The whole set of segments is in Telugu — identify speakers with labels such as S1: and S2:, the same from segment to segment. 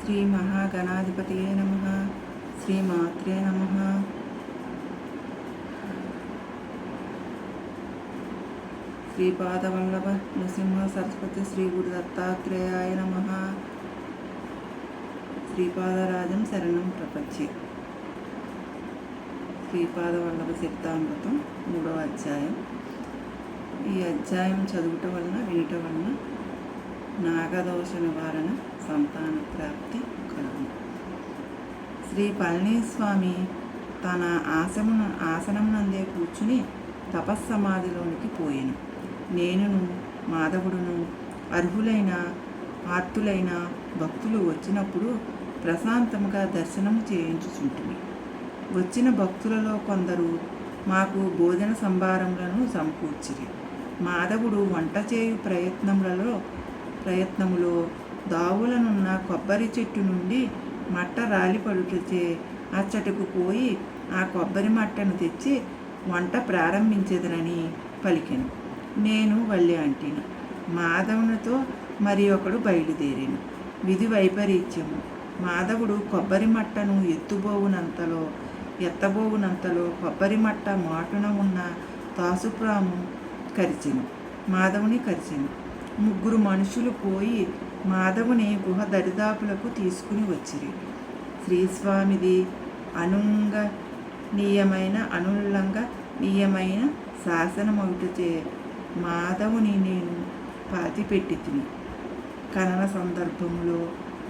S1: శ్రీ మహాగణాధిపతయే నమః. శ్రీమాత్రే నమః. శ్రీపాదవల్లభ నృసింహ సరస్వతి శ్రీ గురు దత్తాత్రేయాయ నమః. శ్రీపాదరాజం శరణం ప్రపంచే. శ్రీపాదవల్లభ చరితామృతం 3వ అధ్యాయం. ఈ అధ్యాయం చదువుట వలన వినుట వలన నాగదోష నివారణ, సంతాన ప్రాప్తి కలుగును. శ్రీ పళనిస్వామి తన ఆసనం నందే కూర్చుని తపస్సమాధిలోనికి పోయెను. నేనును మాధవుడును అర్హులైన ఆర్తులైన భక్తులు వచ్చినప్పుడు ప్రశాంతముగా దర్శనం చేయించుచుంటిమి. వచ్చిన భక్తులలో కొందరు మాకు భోజన సంభారములను సమకూర్చిరి. మాధవుడు వంట చేయు ప్రయత్నములో దావులనున్న కొబ్బరి చెట్టు నుండి మట్ట రాలిపడుటచే అచ్చటకు పోయి ఆ కొబ్బరి మట్టను తెచ్చి వంట ప్రారంభించేదనని పలికెను. నేను వల్లి అంటిని. మాధవునితో మరి ఒకడు బయలుదేరాను. విధి వైపరీత్యము. మాధవుడు కొబ్బరి మట్టను ఎత్తబోవునంతలో కొబ్బరి మట్ట మాటున ఉన్న తాసుప్రాము కరిచెను. మాధవుని కరిచెను. 3 మనుషులు పోయి మాధవుని గుహ దరిదాపులకు తీసుకుని వచ్చిరి. శ్రీస్వామిది అనుల్లంఘనీయమైన శాసనమవుటచే మాధవుని నేను పాతిపెట్టి తిని. ఖనన సందర్భంలో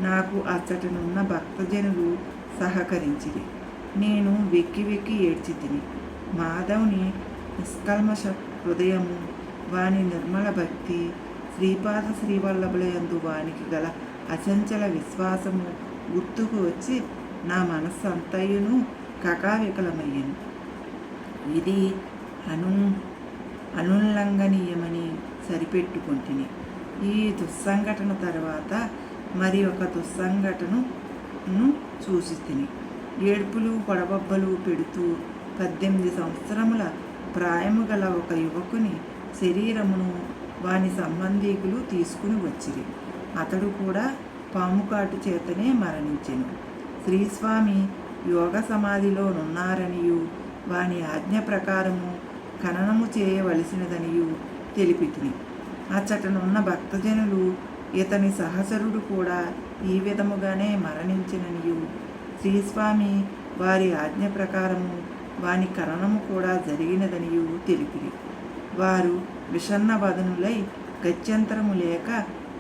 S1: నాకు అచ్చటనున్న భక్తజనులు సహకరించిరి. నేను వెక్కి ఏడ్చి తిని. మాధవుని నిష్కల్మష హృదయము, వాని నిర్మల భక్తి, శ్రీపాద శ్రీవల్లభులయందు వానికి గల అచంచల విశ్వాసము గుర్తుకు వచ్చి నా మనస్సు అంతయును కకావికలమయ్యను. ఇది అనుల్లంఘనీయమని సరిపెట్టుకుంటుని. ఈ దుస్సంఘటన తర్వాత మరి ఒక దుస్సంఘటనను చూసి తిని. ఏడ్పులు పొడబొబ్బలు పెడుతూ 18 సంవత్సరముల ప్రాయము గల ఒక యువకుని శరీరమును వాని సంబంధీకులు తీసుకుని వచ్చిరి. అతడు కూడా పాముకాటు చేతనే మరణించెను. శ్రీస్వామి యోగ సమాధిలో నున్నారనియు వాని ఆజ్ఞ ప్రకారము ఖననము చేయవలసినదనియు తెలిపితిని. అచ్చటనున్న భక్తజనులు ఇతని సహచరుడు కూడా ఈ విధముగానే మరణించిననియు, శ్రీస్వామి వారి ఆజ్ఞ ప్రకారము వాని ఖననము కూడా జరిగినదనియు తెలిపిరి. వారు విషన్న వదనులై గత్యంతరము లేక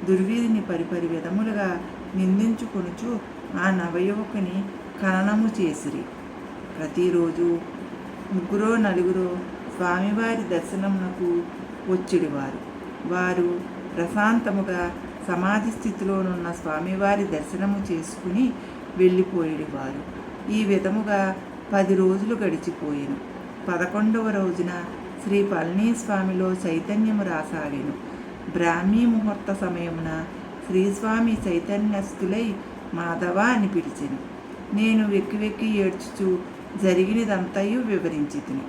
S1: దుర్విధిని పరిపరి విధములుగా నిందించుకొనుచు ఆ నవయువకుని ఖననము చేసిరి. ప్రతిరోజు 3-4 స్వామివారి దర్శనమునకు వచ్చిడివారు. వారు ప్రశాంతముగా సమాధి స్థితిలోనున్న స్వామివారి దర్శనము చేసుకుని వెళ్ళిపోయేవారు. ఈ విధముగా 10 రోజులు గడిచిపోయెను. 11వ రోజున శ్రీ పళనిస్వామిలో చైతన్యము రాసాగెను. బ్రాహ్మీ ముహూర్త సమయమున శ్రీస్వామి చైతన్యస్థులై మాధవ అని పిలిచెను. నేను వెక్కి ఏడ్చుచు జరిగినదంతయు వివరించి తిని.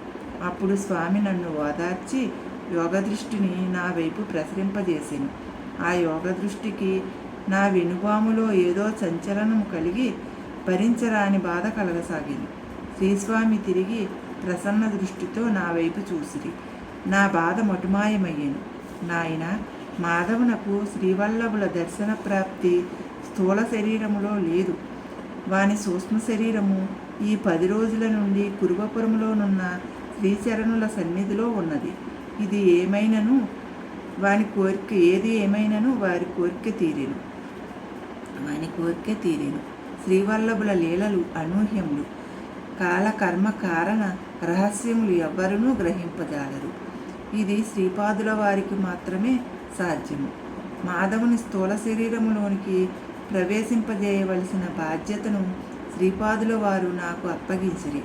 S1: అప్పుడు స్వామి నన్ను ఓదార్చి యోగదృష్టిని నా వైపు ప్రసరింపజేసెను. ఆ యోగదృష్టికి నా వెనుబాములో ఏదో సంచలనము కలిగి భరించరాని బాధ కలగసాగింది. శ్రీస్వామి తిరిగి ప్రసన్న దృష్టితో నా వైపు చూసిరి. నా బాధ మటుమాయమయ్యెను. నాయన, మాధవునకు శ్రీవల్లభుల దర్శన ప్రాప్తి స్థూల శరీరములో లేదు. వాని సూక్ష్మ శరీరము ఈ 10 రోజుల నుండి కురువపురములోనున్న శ్రీచరణుల సన్నిధిలో ఉన్నది. ఏది ఏమైనను వారి కోరిక తీరెను. శ్రీవల్లభుల లీలలు అనూహ్యములు. కాలకర్మ కారణ రహస్యములు ఎవ్వరూ గ్రహింపజాలరు. ఇది శ్రీపాదుల వారికి మాత్రమే సాధ్యము. మాధవుని స్థూల శరీరములోనికి ప్రవేశింపజేయవలసిన బాధ్యతను శ్రీపాదుల వారు నాకు అప్పగించిరి.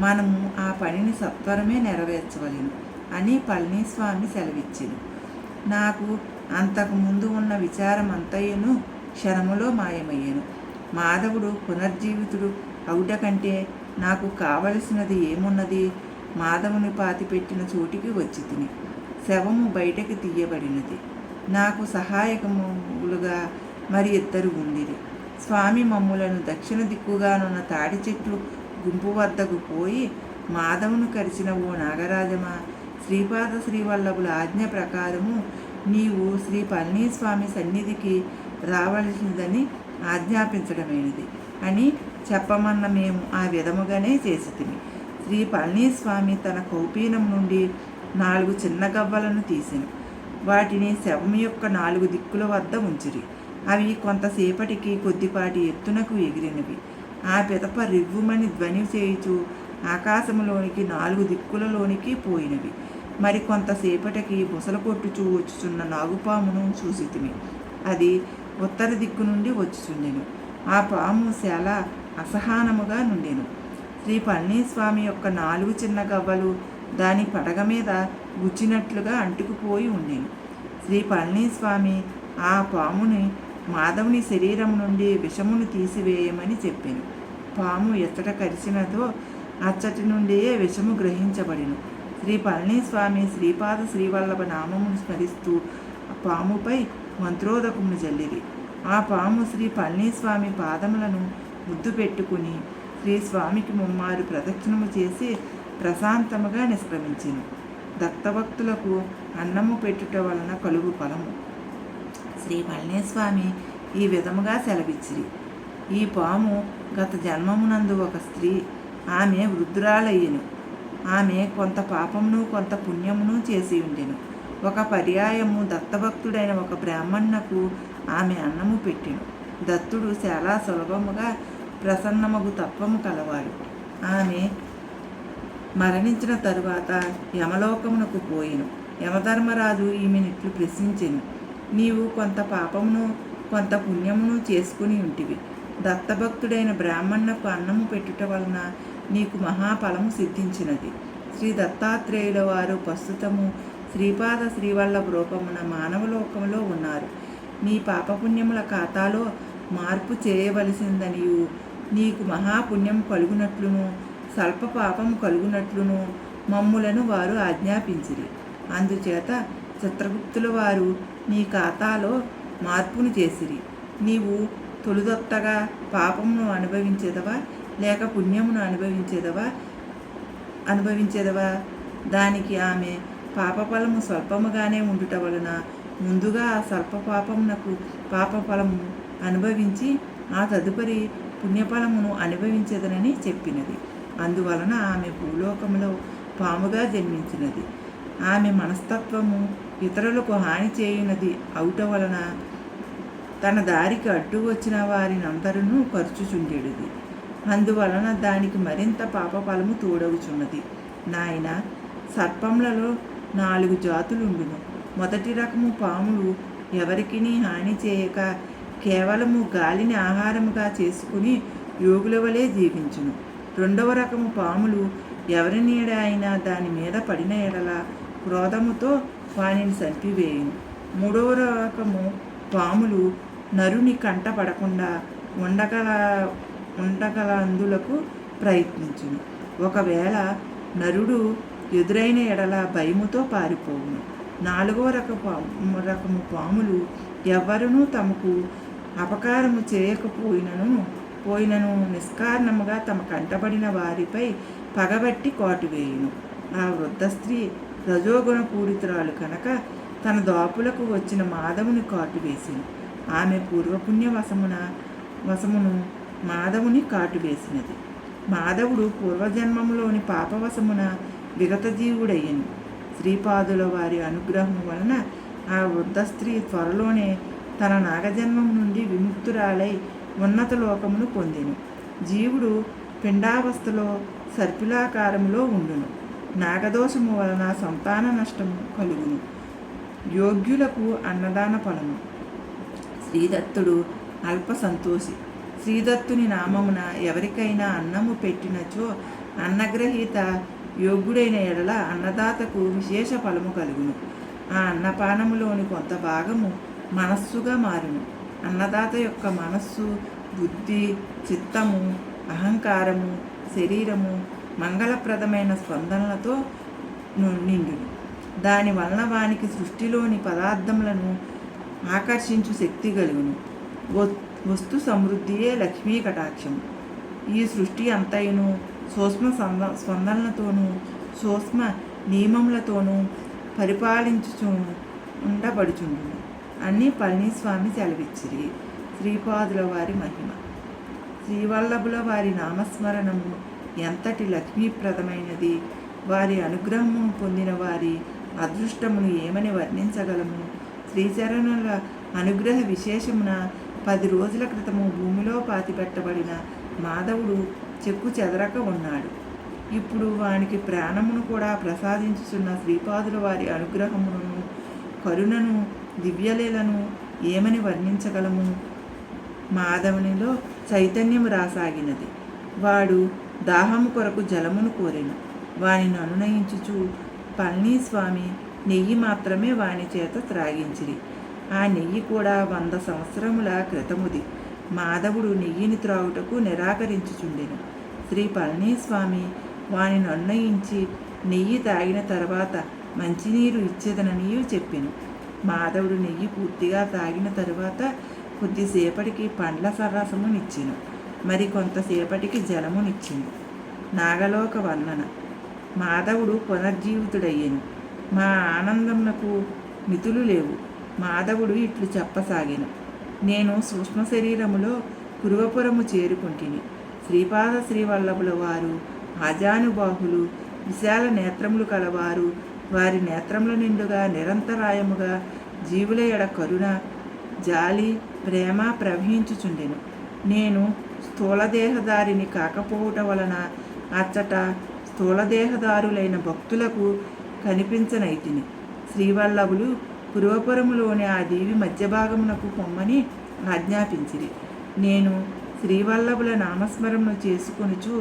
S1: మనము ఆ పనిని సత్వరమే నెరవేర్చవలెను అని పళనిస్వామి సెలవిచ్చెను. నాకు అంతకు ముందు ఉన్న విచారం అంతయును క్షణములో మాయమయ్యను. మాధవుడు పునర్జీవితుడు అవుట కంటే నాకు కావలసినది ఏమున్నది? మాధవుని పాతిపెట్టిన చోటికి వచ్చి తిని. శవము బయటకు తీయబడినది. నాకు సహాయకములుగా మరి 2 ఉండిరి. స్వామి మమ్ములను దక్షిణ దిక్కుగానున్న తాడి చెట్టు గుంపు వద్దకు పోయి మాధవును కరిచిన ఓ నాగరాజమా, శ్రీపాద శ్రీవల్లభుల ఆజ్ఞ ప్రకారము నీవు శ్రీ పళనిస్వామి సన్నిధికి రావలసిందని ఆజ్ఞాపించడమైనది అని చెప్పమన్న మేము ఆ విధముగానే చేసితిమి. శ్రీ పళనిస్వామి తన కౌపీనం నుండి 4 చిన్న గవ్వలను తీసెను. వాటిని శవం యొక్క 4 దిక్కుల వద్ద ఉంచిరి. అవి కొంతసేపటికి కొద్దిపాటి ఎత్తునకు ఎగిరినవి. ఆ పిదప రివ్వుమని ధ్వని చేయుచు ఆకాశంలోనికి 4 దిక్కులలోనికి పోయినవి. మరి కొంతసేపటికి బుసలు కొట్టుచూ వచ్చుచున్న నాగుపామును చూసితిమి. అది ఉత్తర దిక్కు నుండి వచ్చుచుండెను. ఆ పాము చాలా అసహనముగా నుండెను. శ్రీ పళనిస్వామి యొక్క 4 చిన్న గవ్వలు దాని పడగ మీద గుచ్చినట్లుగా అంటుకుపోయి ఉండెను. శ్రీ పళనిస్వామి ఆ పాముని మాధవుని శరీరం నుండి విషమును తీసివేయమని చెప్పాను. పాము ఎచ్చట కరిచినదో అచ్చటి నుండే విషము గ్రహించబడిను. శ్రీ పళనిస్వామి శ్రీపాద శ్రీవల్లభ నామమును స్మరిస్తూ ఆ పాముపై మంత్రోదకమును జల్లిరి. ఆ పాము శ్రీ పళనిస్వామి పాదములను ముద్దు పెట్టుకుని శ్రీ స్వామికి ముమ్మారు ప్రదక్షిణము చేసి ప్రశాంతముగా నిష్క్రమించెను. దత్తభక్తులకు అన్నము పెట్టుట వలన కలుగు ఫలము. శ్రీ పళనిస్వామి ఈ విధముగా సెలవిచ్చిరి. ఈ పాము గత జన్మమునందు ఒక స్త్రీ. ఆమె వృద్ధురాలయ్యెను. ఆమె కొంత పాపమును కొంత పుణ్యమును చేసి ఉండెను. ఒక పర్యాయము దత్తభక్తుడైన ఒక బ్రాహ్మణునకు ఆమె అన్నము పెట్టెను. దత్తుడు చాలా సులభముగా ప్రసన్నమగు తత్వము కలవాడు. ఆమె మరణించిన తరువాత యమలోకమునకు పోయెను. యమధర్మరాజు ఈమెనిట్లు ప్రశ్నించెను. నీవు కొంత పాపమును కొంత పుణ్యమును చేసుకుని ఉంటివి. దత్తభక్తుడైన బ్రాహ్మణునకు అన్నము పెట్టుట వలన నీకు మహాఫలము సిద్ధించినది. శ్రీ దత్తాత్రేయుల వారు ప్రస్తుతము శ్రీపాద శ్రీవల్లభ రూపమున మానవలోకములో ఉన్నారు. నీ పాపపుణ్యముల ఖాతాలో మార్పు చేయవలసిందనియు నీకు మహాపుణ్యం కలుగునట్లును స్వల్ప పాపం కలుగునట్లును మమ్ములను వారు ఆజ్ఞాపించిరి. అందుచేత చిత్రగుప్తుల వారు నీ ఖాతాలో మార్పును చేసిరి. నీవు తొలుదొత్తగా పాపమును అనుభవించేదవా లేక పుణ్యమును అనుభవించేదవా? దానికి ఆమె పాపఫలము స్వల్పముగానే ఉండుట వలన ముందుగా ఆ స్వల్ప పాపమునకు పాపఫలము అనుభవించి ఆ తదుపరి పుణ్యఫలమును అనుభవించదనని చెప్పినది. అందువలన ఆమె భూలోకములో పాముగా జన్మించినది. ఆమె మనస్తత్వము ఇతరులకు హాని చేయునది అవుట వలన తన దారికి అడ్డు వచ్చిన వారిని అందరూ ఖర్చుచుండెడిది. అందువలన దానికి మరింత పాపఫలము తోడవుచున్నది. నాయన, సర్పములలో 4 జాతులుండును. మొదటి రకము పాములు ఎవరికిని హాని చేయక కేవలము గాలిని ఆహారముగా చేసుకుని యోగుల వలె జీవించును. రెండవ రకము పాములు ఎవరి నీడ అయినా దాని మీద పడిన ఎడల క్రోధముతో వానిని చంపివేయును. మూడవ రకము పాములు నరుని కంట పడకుండా ఉండగలందులకు ప్రయత్నించును. ఒకవేళ నరుడు ఎదురైన ఎడల భయముతో పారిపోవును. నాలుగవ రకము పాములు ఎవ్వరునూ తమకు అపకారము చేయకపోయినను నిష్కారణముగా తమ కంటబడిన వారిపై పగబట్టి కాటువేయును. ఆ వృద్ధ స్త్రీ రజోగుణ పూరితురాలు కనుక తన దాపులకు వచ్చిన మాధవుని కాటువేసింది. ఆమె పూర్వపుణ్య వశమును మాధవుని కాటువేసినది. మాధవుడు పూర్వజన్మములోని పాపవశమున విగతజీవుడయ్యను. శ్రీపాదుల వారి అనుగ్రహం వలన ఆ వృద్ధ స్త్రీ త్వరలోనే తన నాగజన్మం నుండి విముక్తురాలై ఉన్నత లోకమును పొందెను. జీవుడు పిండావస్థలో సర్పిలాకారములో ఉండును. నాగదోషము వలన సంతాన నష్టము కలుగును. యోగ్యులకు అన్నదాన ఫలము. శ్రీదత్తుడు అల్ప సంతోషి. శ్రీదత్తుని నామమున ఎవరికైనా అన్నము పెట్టినచో అన్నగ్రహీత యోగ్యుడైన ఎడల అన్నదాతకు విశేష ఫలము కలుగును. ఆ అన్నపానములోని కొంత భాగము మనస్సుగా మారును. అన్నదాత యొక్క మనస్సు, బుద్ధి, చిత్తము, అహంకారము, శరీరము మంగళప్రదమైన స్పందనలతో నిండును. దాని వలన వానికి సృష్టిలోని పదార్థములను ఆకర్షించు శక్తి కలుగును. వస్తు సమృద్ధియే లక్ష్మీ కటాక్షం. ఈ సృష్టి అంతయును సూక్ష్మ స్పందనలతోనూ సూక్ష్మ నియమములతోనూ పరిపాలించుచు ఉండబడుచుండును అని పళనిస్వామి సెలవిచ్చిరి. శ్రీపాదుల వారి మహిమ. శ్రీవల్లభుల వారి నామస్మరణము ఎంతటి లక్ష్మీప్రదమైనది. వారి అనుగ్రహమును పొందిన వారి అదృష్టమును ఏమని వర్ణించగలము. శ్రీచరణుల అనుగ్రహ విశేషమున 10 రోజుల క్రితము భూమిలో పాతిపెట్టబడిన మాధవుడు చెక్కు చెదరక ఉన్నాడు. ఇప్పుడు వానికి ప్రాణమును కూడా ప్రసాదించుచున్న శ్రీపాదుల వారి అనుగ్రహమును, కరుణను, దివ్యలీలను ఏమని వర్ణించగలము. మాధవునిలో చైతన్యము రాసాగినది. వాడు దాహము కొరకు జలమును కోరెను. వానిని అనునయించుచు పళనిస్వామి నెయ్యి మాత్రమే వాని చేత త్రాగించిరి. ఆ నెయ్యి కూడా 100 సంవత్సరముల క్రితముది. మాధవుడు నెయ్యిని త్రాగుటకు నిరాకరించుచుండెను. శ్రీ పళనిస్వామి వానిని అనునయించి నెయ్యి తాగిన తర్వాత మంచినీరు ఇచ్చేదననియు చెప్పెను. మాధవుడు నెయ్యి పూర్తిగా తాగిన తరువాత కొద్దిసేపటికి పండ్ల సరసమునిచ్చెను. మరి కొంతసేపటికి జలమునిచ్చెను. నాగలోక వర్ణన. మాధవుడు పునర్జీవితుడయ్యెను. మా ఆనందమునకు మితులు లేవు. మాధవుడు ఇట్లు చెప్పసాగెను. నేను సూక్ష్మ శరీరములో కురువపురము చేరుకుంటిని. శ్రీపాద శ్రీవల్లభుల వారు ఆజానుబాహులు, విశాల నేత్రములు కలవారు. వారి నేత్రముల నిండుగా నిరంతరాయముగా జీవుల ఎడ కరుణ, జాలి, ప్రేమ ప్రవహించుచుండెను. నేను స్థూలదేహదారిని కాకపోవుట వలన అచ్చట స్థూలదేహదారులైన భక్తులకు కనిపించనైతిని. శ్రీవల్లభులు పురవపురములోని ఆ దీవి మధ్యభాగమునకు పొమ్మని ఆజ్ఞాపించిరి. నేను శ్రీవల్లభుల నామస్మరణను చేసుకొనుచు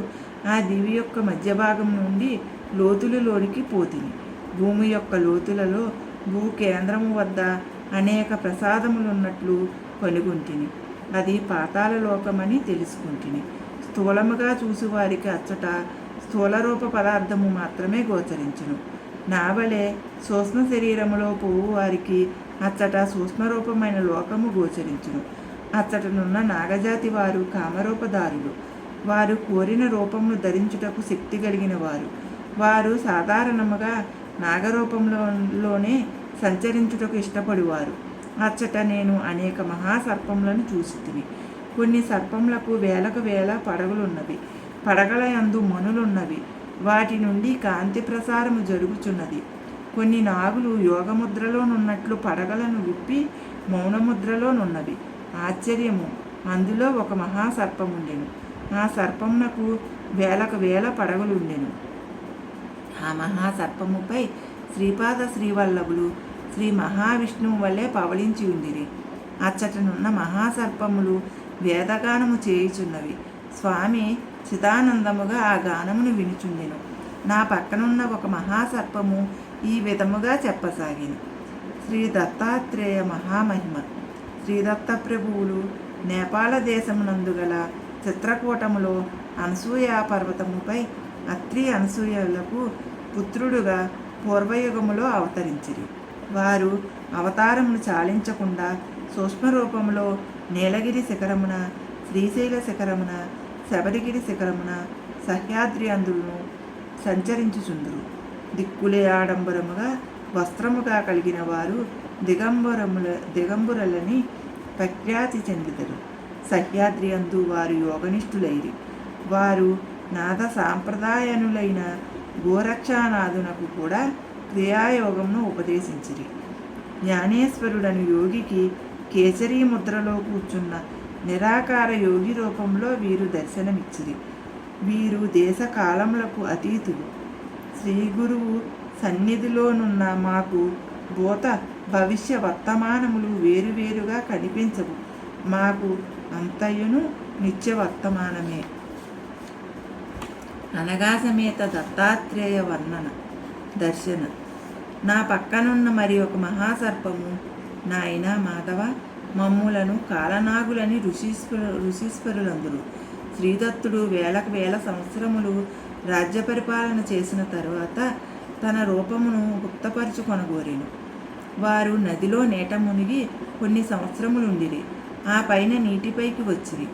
S1: ఆ దీవి యొక్క మధ్యభాగం నుండి లోతులలోనికి పోతిని. భూమి యొక్క లోతులలో భూ కేంద్రము వద్ద అనేక ప్రసాదములున్నట్లు కనుగొంటిని. అది పాతాళ లోకమని తెలుసుకుంటుని. స్థూలముగా చూసువారికి అచ్చట స్థూలరూప పదార్థము మాత్రమే గోచరించును. నావలే సూక్ష్మ శరీరములో పోవు వారికి అచ్చట సూక్ష్మరూపమైన లోకము గోచరించును. అచ్చటనున్న నాగజాతి వారు కామరూపదారులు. వారు కోరిన రూపమును ధరించుటకు శక్తి కలిగిన వారు. వారు సాధారణముగా నాగరూపంలోనే సంచరించుటకు ఇష్టపడువారు. అచ్చట నేను అనేక మహాసర్పములను చూసితిని. కొన్ని సర్పములకు వేలకు వేల పడగలున్నవి. పడగల యందు మనులున్నవి. వాటి నుండి కాంతి ప్రసారము జరుగుచున్నది. కొన్ని నాగులు యోగముద్రలోనున్నట్లు పడగలను విప్పి మౌనముద్రలోనున్నవి. ఆశ్చర్యము, అందులో ఒక మహాసర్పముండెను. ఆ సర్పమునకు వేలకు వేల పడగలుండెను. ఆ మహాసర్పముపై శ్రీపాద శ్రీవల్లభులు శ్రీ మహావిష్ణువు వల్లే పవళించి ఉండిరి. అచ్చటనున్న మహాసర్పములు వేదగానము చేయుచున్నవి. స్వామి చిదానందముగా ఆ గానమును వినుచుండెను. నా పక్కనున్న ఒక మహాసర్పము ఈ విధముగా చెప్పసాగింది. శ్రీ దత్తాత్రేయ మహామహిమ. శ్రీదత్త ప్రభువులు నేపాళ దేశమునందు గల చిత్రకూటములో అనసూయ పర్వతముపై అత్రి అనసూయలకు పుత్రుడుగా పూర్వయుగములో అవతరించిరి. వారు అవతారమును చాలించకుండా సూక్ష్మరూపములో నీలగిరి శిఖరమున, శ్రీశైల శిఖరమున, శబరిగిరి శిఖరమున, సహ్యాద్రి అందులను సంచరించుచుందురు. దిక్కులే ఆడంబరముగా వస్త్రముగా కలిగిన వారు దిగంబరులని ప్రఖ్యాతి చెందిదరు. సహ్యాద్రి అందు వారు యోగనిష్ఠులైరి. వారు నాద సాంప్రదాయనులైన గోరక్షానాథునకు కూడా క్రియాయోగమును ఉపదేశించిరి. జ్ఞానేశ్వరుడను యోగికి కేసరీ ముద్రలో కూర్చున్న నిరాకార యోగి రూపంలో వీరు దర్శనమిచ్చిరి. వీరు దేశకాలములకు అతీతులు. శ్రీ గురువు సన్నిధిలోనున్న మాకు భూత భవిష్య వర్తమానములు వేరువేరుగా కనిపించవు. మాకు అంతయును నిత్య వర్తమానమే. అనగా సమేత దత్తాత్రేయ వర్ణన దర్శన. నా పక్కనున్న మరి ఒక మహాసర్పము, నాయనా మాధవ, మమ్ములను కాలనాగులని ఋషీశ్వరులందరూ. శ్రీదత్తుడు వేలకు వేల సంవత్సరములు రాజ్య పరిపాలన చేసిన తరువాత తన రూపమును గుప్తపరుచుకొనగోరెను. వారు నదిలో నీట మునిగి కొన్ని సంవత్సరములుండిరి. ఆ పైన నీటిపైకి వచ్చిరి.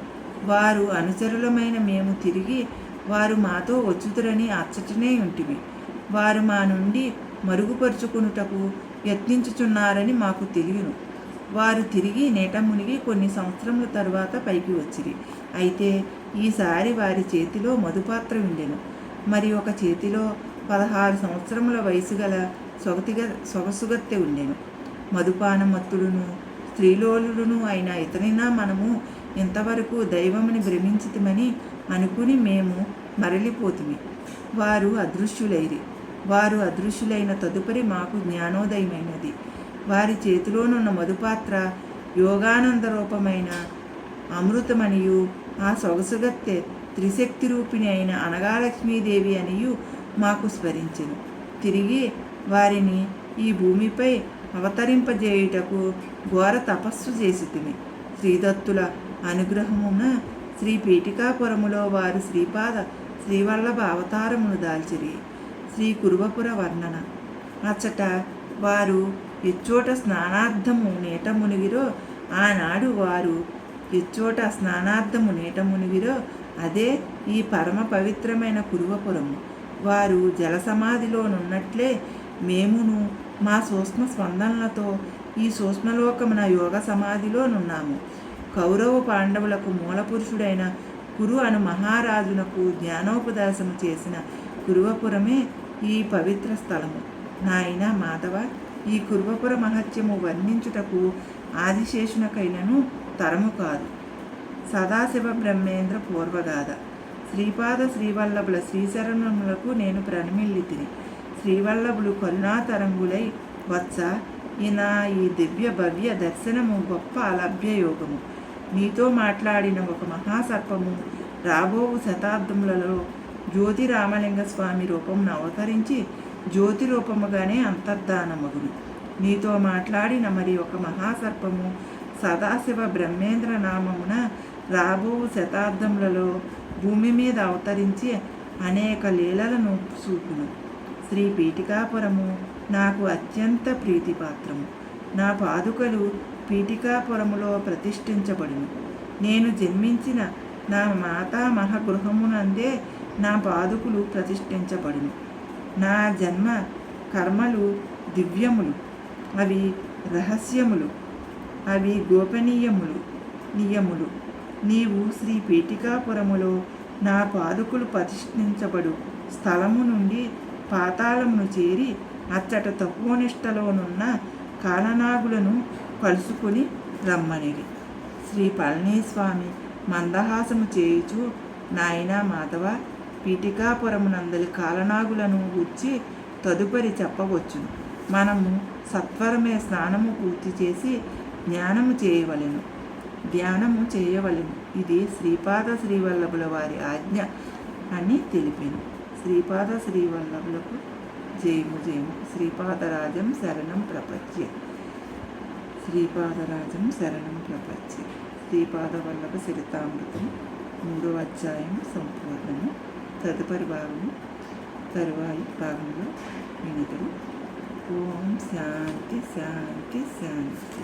S1: వారు అనుచరులమైన మేము తిరిగి వారు మాతో వచ్చుతురని అచ్చటనే ఉంటిమి. వారు మా నుండి మరుగుపరుచుకొనుటకు యత్నించుచున్నారని మాకు తెలియను. వారు తిరిగి నేట మునిగి కొన్ని సంవత్సరముల తరువాత పైకి వచ్చిరి. అయితే ఈసారి వారి చేతిలో మధుపాత్ర ఉండెను. మరి ఒక చేతిలో 16 సంవత్సరముల వయసు గల సొగసుగత్తె ఉండెను. మధుపానమత్తుడును స్త్రీలోలుడును అయిన ఇతనినా మనము ఇంతవరకు దైవముని భ్రమించితిమని అనుకుని మేము మరలిపోతుమి. వారు అదృశ్యులైన తదుపరి మాకు జ్ఞానోదయమైనది. వారి చేతిలోనున్న మధుపాత్ర యోగానంద రూపమైన అమృతమనియు ఆ సొగసుగత్తె త్రిశక్తి రూపిణి అయిన అనగాలక్ష్మీదేవి అనియు మాకు స్మరించెను. తిరిగి వారిని ఈ భూమిపై అవతరింపజేయుటకు ఘోర తపస్సు చేసితిమి. శ్రీదత్తుల అనుగ్రహమున శ్రీ పీఠికాపురములో వారు శ్రీవల్లభ అవతారమును దాల్చిరి. శ్రీ కురువపుర వర్ణన. అచ్చట వారు ఎచ్చోట స్నానార్థము నీట మునిగిరో ఆనాడు వారు ఎచ్చోట స్నానార్థము నీట మునిగిరో అదే ఈ పరమ పవిత్రమైన కురువపురము. వారు జల సమాధిలోనున్నట్లే మేమును మా సూక్ష్మ స్పందనలతో ఈ సూక్ష్మలోకమున యోగ సమాధిలోనున్నాము. కౌరవ పాండవులకు మూలపురుషుడైన కురు అను మహారాజునకు జ్ఞానోపదేశము చేసిన కురువపురమే ఈ పవిత్ర స్థలము. నాయన మాధవ, ఈ కురువపుర మహత్యము వర్ణించుటకు ఆదిశేషునకైనను తరము కాదు. సదాశివ బ్రహ్మేంద్ర పూర్వగాథ. శ్రీపాద శ్రీవల్లభుల శ్రీశరణములకు నేను ప్రణమిల్లితిని. శ్రీవల్లభులు కరుణాతరంగులై వత్స, ఈ దివ్య భవ్య దర్శనము గొప్ప అలభ్యయోగము. నీతో మాట్లాడిన ఒక మహాసర్పము రాబోవు శతాబ్దములలో జ్యోతి రామలింగ స్వామి రూపమును అవతరించి జ్యోతి రూపముగానే అంతర్ధానమగును. నీతో మాట్లాడిన మరి ఒక మహాసర్పము సదాశివ బ్రహ్మేంద్ర నామమున రాబోవు శతాబ్దములలో భూమి మీద అవతరించి అనేక లీలలను చూపును. శ్రీ పీఠికాపురము నాకు అత్యంత ప్రీతిపాత్రము. నా పాదుకలు పీఠికాపురములో ప్రతిష్ఠించబడును. నేను జన్మించిన నా మాతామహ గృహమునందే నా పాదుకులు ప్రతిష్ఠించబడును. నా జన్మ కర్మలు దివ్యములు, అవి రహస్యములు, అవి గోపనీయములు. నీవు శ్రీ పీఠికాపురములో నా పాదుకులు ప్రతిష్ఠించబడు స్థలము నుండి పాతాళమును చేరి అచ్చట తపోనిష్టలోనున్న కాలనాగులను కలుసుకుని రమ్మనిరి. శ్రీ పళనీస్వామి మందహాసము చేయుచు, నాయన మాధవ, పీఠికాపురమునందలి కాలనాగులను గూర్చి తదుపరి చెప్పవచ్చును. మనము సత్వరమే స్నానము పూర్తి చేసి ధ్యానము చేయవలెను. ఇది శ్రీపాద శ్రీవల్లభుల వారి ఆజ్ఞ అని తెలిపాను. శ్రీపాద శ్రీవల్లభులకు జయము. శ్రీపాదరాజం శరణం ప్రపంచే. శ్రీపాదవల్లభ చరితామృతం 3వ అధ్యాయం సంపూర్ణము. తదుపరి భాగము తరువాయి భాగంలో వినితులు. ఓం శాంతి శాంతి శాంతి.